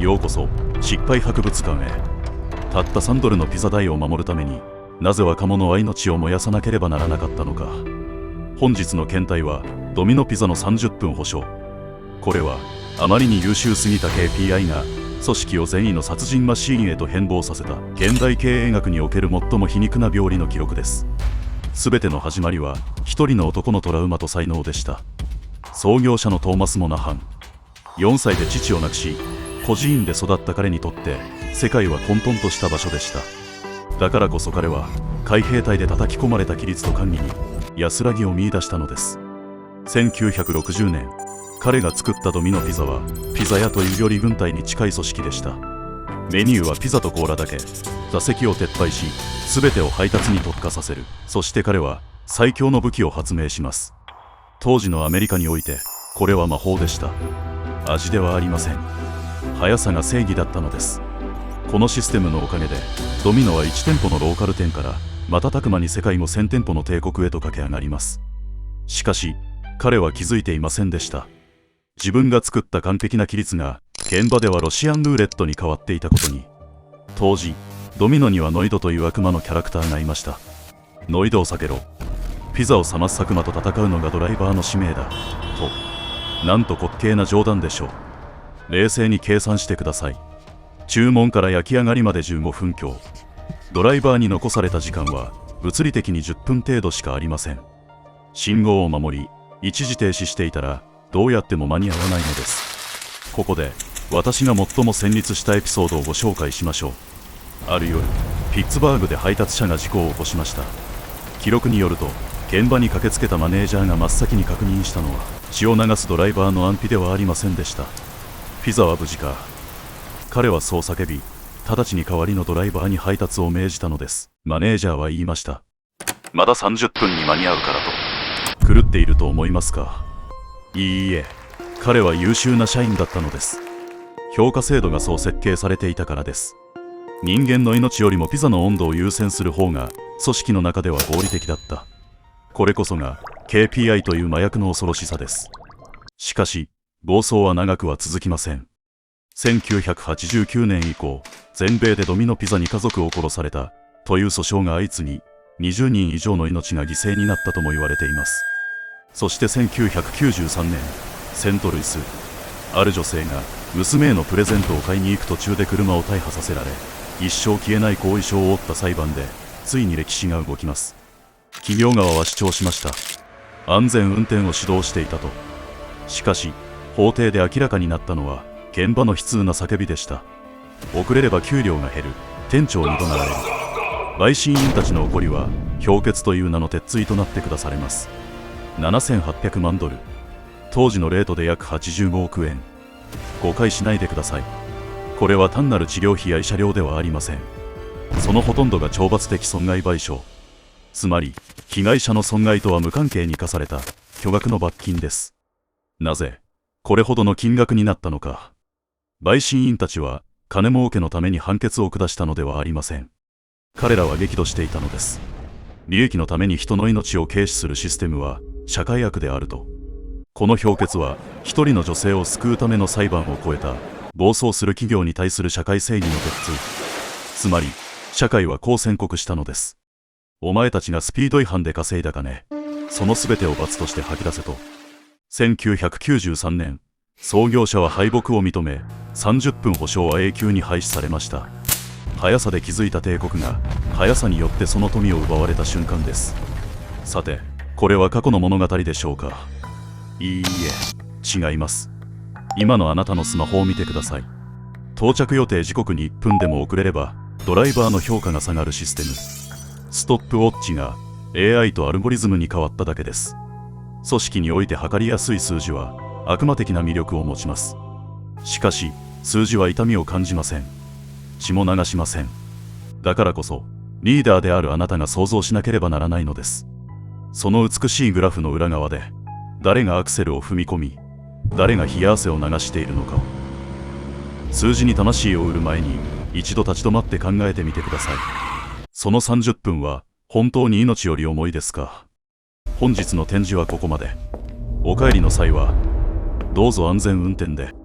ようこそ失敗博物館へ。たった3ドルのピザ代を守るために、なぜ若者は命を燃やさなければならなかったのか。本日の検体はドミノピザの30分保証。これはあまりに優秀すぎた KPI が組織を善意の殺人マシーンへと変貌させた現代経営学における最も皮肉な病理の記録です。全ての始まりは一人の男のトラウマと才能でした。創業者のトーマス・モナハン。4歳で父を亡くし、孤児院で育った彼にとって世界は混沌とした場所でした。だからこそ彼は海兵隊で叩き込まれた規律と管理に安らぎを見出したのです。1960年、彼が作ったドミノピザはピザ屋というより軍隊に近い組織でした。メニューはピザとコーラだけ。座席を撤廃し、全てを配達に特化させる。そして彼は最強の武器を発明します。当時のアメリカにおいてこれは魔法でした。味ではありません。速さが正義だったのです。このシステムのおかげでドミノは1店舗のローカル店から瞬く間に世界も1000店舗の帝国へと駆け上がります。しかし彼は気づいていませんでした。自分が作った完璧な規律が現場ではロシアンルーレットに変わっていたことに。当時ドミノにはノイドという悪魔のキャラクターがいました。ノイドを避けろ。ピザを冷ます悪魔と戦うのがドライバーの使命だと。なんと滑稽な冗談でしょう。冷静に計算してください。注文から焼き上がりまで15分強。ドライバーに残された時間は物理的に10分程度しかありません。信号を守り一時停止していたらどうやっても間に合わないのです。ここで私が最も戦慄したエピソードをご紹介しましょう。ある夜、ピッツバーグで配達車が事故を起こしました。記録によると、現場に駆けつけたマネージャーが真っ先に確認したのは血を流すドライバーの安否ではありませんでした。ピザは無事か。彼はそう叫び、直ちに代わりのドライバーに配達を命じたのです。マネージャーは言いました。まだ30分に間に合うからと。狂っていると思いますか。いいえ、彼は優秀な社員だったのです。評価制度がそう設計されていたからです。人間の命よりもピザの温度を優先する方が組織の中では合理的だった。これこそが KPI という麻薬の恐ろしさです。しかし暴走は長くは続きません。1989年以降、全米でドミノピザに家族を殺されたという訴訟が相次ぎ、20人以上の命が犠牲になったとも言われています。そして1993年、セントルイス、ある女性が娘へのプレゼントを買いに行く途中で車を大破させられ、一生消えない後遺症を負った裁判でついに歴史が動きます。企業側は主張しました。安全運転を指導していたと。しかし法廷で明らかになったのは現場の悲痛な叫びでした。遅れれば給料が減る。店長に怒鳴られる。陪審員たちの怒りは評決という名の鉄槌となって下されます。7800万ドル。当時のレートで約85億円。誤解しないでください。これは単なる治療費や慰謝料ではありません。そのほとんどが懲罰的損害賠償。つまり被害者の損害とは無関係に課された巨額の罰金です。なぜこれほどの金額になったのか。陪審員たちは金儲けのために判決を下したのではありません。彼らは激怒していたのです。利益のために人の命を軽視するシステムは社会悪であると。この評決は一人の女性を救うための裁判を超えた暴走する企業に対する社会正義の鉄槌。つまり社会はこう宣告したのです。お前たちがスピード違反で稼いだ金、その全てを罰として吐き出せと。1993年、創業者は敗北を認め、30分保証は永久に廃止されました。速さで築いた帝国が速さによってその富を奪われた瞬間です。さて、これは過去の物語でしょうか。いいえ、違います。今のあなたのスマホを見てください。到着予定時刻に1分でも遅れればドライバーの評価が下がるシステム。ストップウォッチが AI とアルゴリズムに変わっただけです。組織において測りやすい数字は悪魔的な魅力を持ちます。しかし数字は痛みを感じません。血も流しません。だからこそリーダーであるあなたが想像しなければならないのです。その美しいグラフの裏側で誰がアクセルを踏み込み、誰が冷や汗を流しているのかを。数字に魂を売る前に一度立ち止まって考えてみてください。その30分は本当に命より重いですか。本日の展示はここまで。お帰りの際はどうぞ安全運転で。